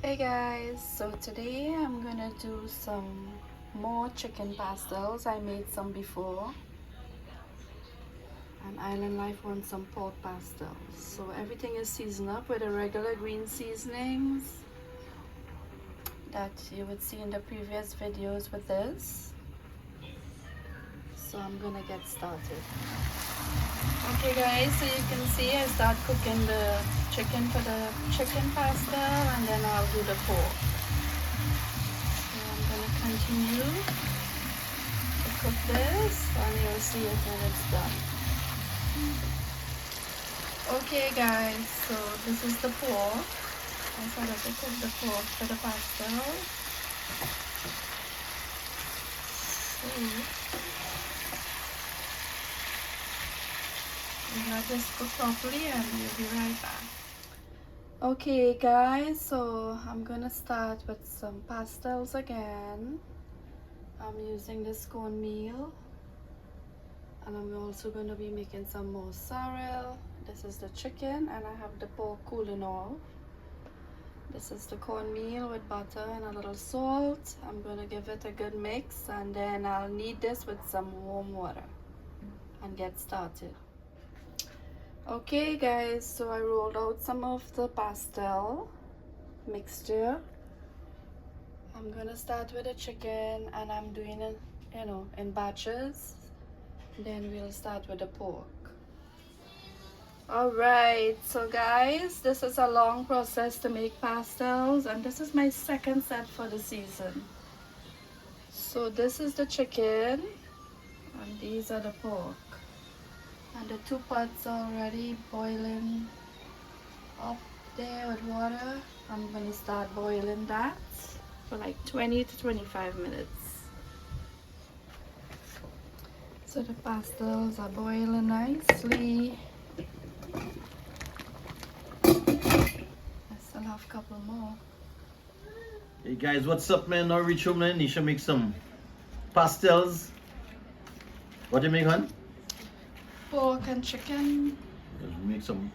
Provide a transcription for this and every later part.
Hey guys, so today I'm gonna do some more chicken pastels. I made some before, and Island Life wants some pork pastels. So everything is seasoned up with the regular green seasonings that you would see in the previous videos with this. So I'm gonna get started. Okay guys, so you can see I start cooking the chicken for the chicken pastel, and then I'll do the pork. So I'm gonna continue to cook this, and you'll see it when it's done. Okay guys, so this is the pork. I started to cook the pork for the pastel. Let this cook properly and we'll be right back. Okay guys, so I'm gonna start with some pastels again. I'm using this cornmeal, and I'm also going to be making some mozzarella. This is the chicken, and I have the pork cooling off. This is the cornmeal with butter and a little salt. I'm going to give it a good mix, and then I'll knead this with some warm water and get started. Okay guys, so I rolled out some of the pastel mixture. I'm gonna start with the chicken, and I'm doing it, in batches. Then we'll start with the pork. Alright, so guys, this is a long process to make pastels, and this is my second set for the season. So this is the chicken, and these are the pork. And the two pots are already boiling up there with water. I'm gonna start boiling that for like 20 to 25 minutes. So the pastels are boiling nicely. I still have a couple more. Hey guys, what's up man? Now reach home and Nisha make some pastels. What do you make, hon? Pork and chicken. Make some,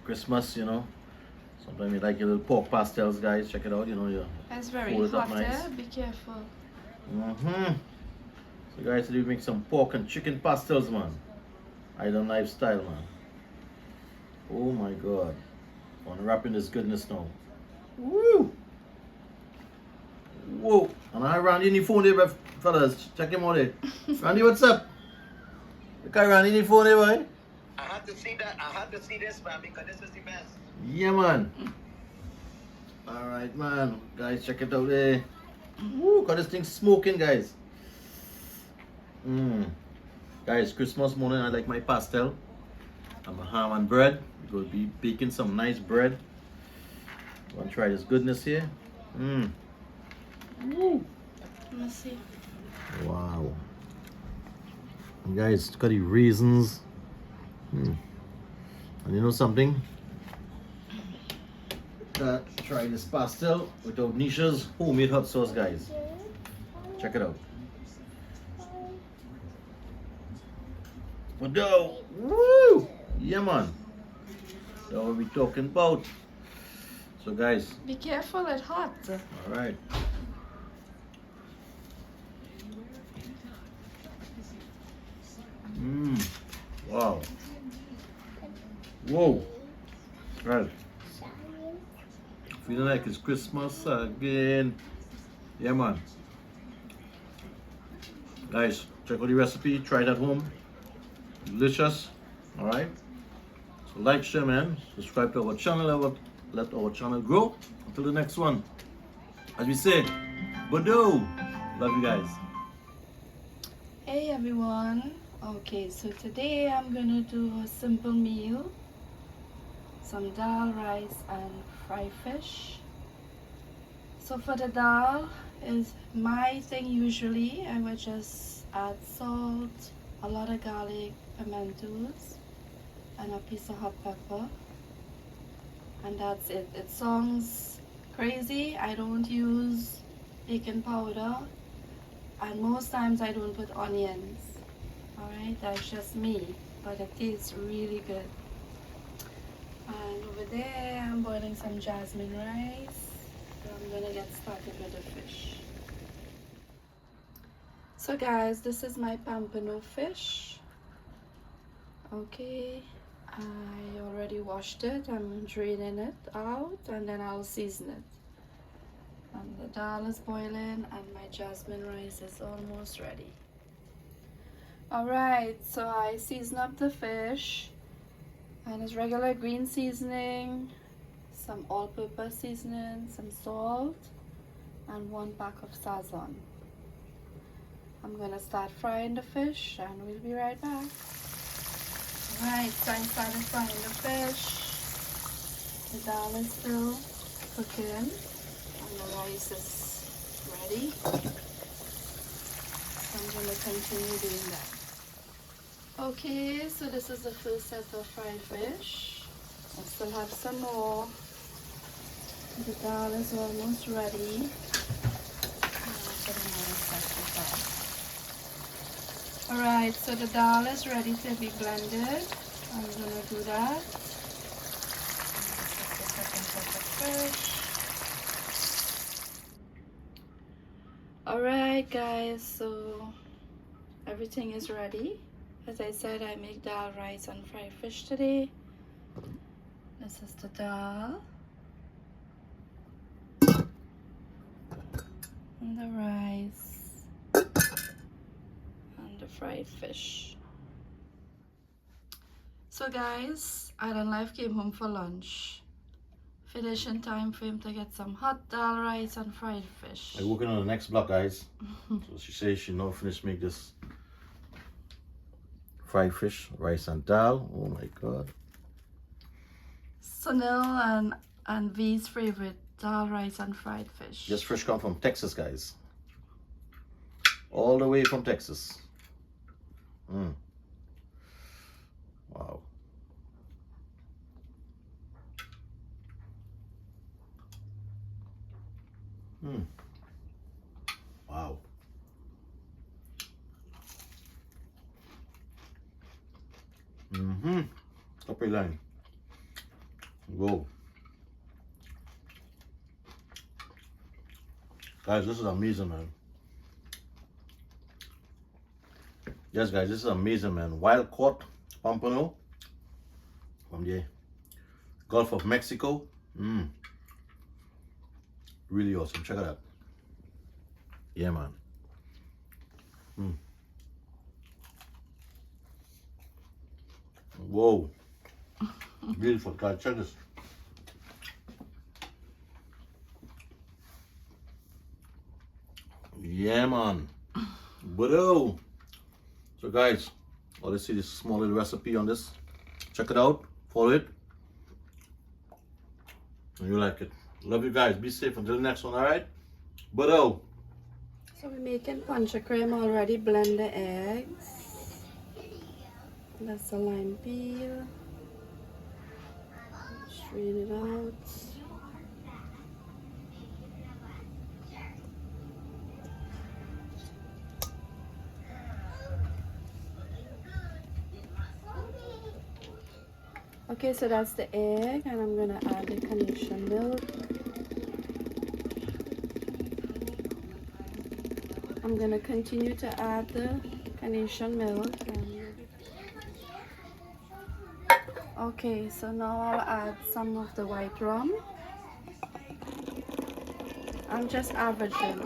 Christmas, Sometimes you like your little pork pastels, guys. Check it out, yeah. It's very Fold it up hot nice. there. Be careful. So guys, today we make some pork and chicken pastels, man. Island lifestyle, man. Oh my god. Unwrapping this goodness now. Woo! Whoa! And I Randy in the phone there, fellas. Check him out there. Randy, what's up? You got Randy in the phone there, boy? I had to see that. I had to see this, man, because this is the best. Yeah, man. Alright, man. Guys, check it out there. Woo! Got this thing smoking, guys. Guys, Christmas morning, I like my pastel. I'm a ham and bread. We're going to be baking some nice bread. Want to try this goodness here? Woo! Let me see. Wow. And guys, got the raisins. And you know something? Try this pastel without Nisha's homemade hot sauce, guys. Check it out. What go? Woo! Yeah, man. That's what we talking about. So, guys. Be careful, it's hot. All right. Wow. Whoa. Right. Feeling like it's Christmas again. Yeah, man. Guys, check out the recipe. Try it at home. Delicious. Alright. So like, share, man. Subscribe to our channel. Let our channel grow. Until the next one. As we say, Bodo. Love you guys. Hey everyone. Okay, so today I'm gonna do a simple meal. Some dal, rice, and fried fish. So for the dal is my thing usually. I would just add salt, a lot of garlic, pimentos, and a piece of hot pepper. And that's it. It sounds crazy. I don't use baking powder, and most times I don't put onions. Alright, that's just me, but it tastes really good. And over there, I'm boiling some jasmine rice. So I'm gonna get started with the fish. So guys, this is my pampano fish. Okay, I already washed it. I'm draining it out and then I'll season it. And the dal is boiling and my jasmine rice is almost ready. Alright, so I season up the fish and it's regular green seasoning, some all-purpose seasoning, some salt, and 1 pack of sazon. I'm gonna start frying the fish and we'll be right back. Alright, so I started frying the fish. The dal is still cooking and the rice is ready. So I'm gonna continue doing that. Okay, so this is the first set of fried fish. I still have some more. The dal is almost ready. Alright, so the dal is ready to be blended. I'm gonna do that. Alright guys, so everything is ready. As I said, I make dal, rice and fried fish today. This is the dal. And the rice. And the fried fish. So guys, Island Life came home for lunch. Finishing time for him to get some hot dal, rice and fried fish. I'm working on the next block, guys. So she says she now finished make this fried fish, rice and dal. Oh my god. Sunil and V's favorite dal, rice and fried fish. This fish come from Texas, guys. All the way from Texas. Wow. Wow. Upper line. Whoa. Guys, this is amazing, man. Yes, guys, this is amazing, man. Wild caught pompano from the Gulf of Mexico. Really awesome. Check it out. Yeah, man. Whoa. Beautiful. Guys, check this. Yeah, man. But oh. So guys, let's see this small little recipe on this. Check it out. Follow it. And you like it. Love you guys. Be safe until the next one, alright? But oh. So we're making ponche crème already. Blend the eggs. That's the lime peel. Strain it out. Okay, so that's the egg, and I'm gonna add the carnation milk. I'm gonna continue to add the carnation milk. Okay, so now I'll add some of the white rum. I'm just averaging.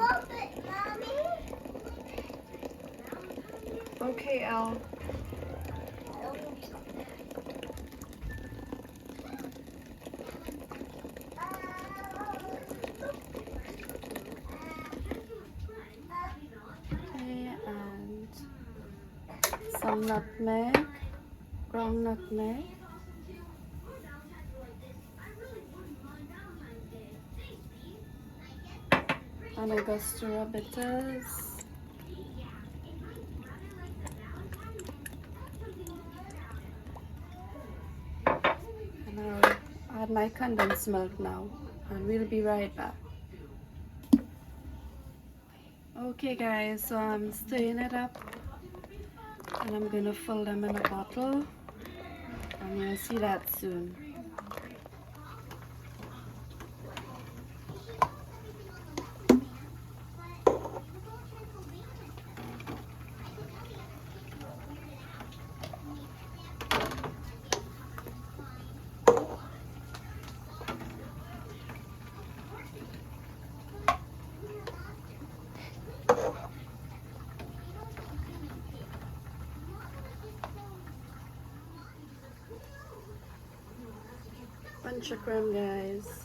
Okay, Al. Some nutmeg, ground nutmeg, and Angostura bitters, and I'll add my condensed milk now, and we'll be right back. Okay guys, so I'm stirring it up. And I'm gonna fill them in a bottle, and you'll see that soon. Ponche crème, guys.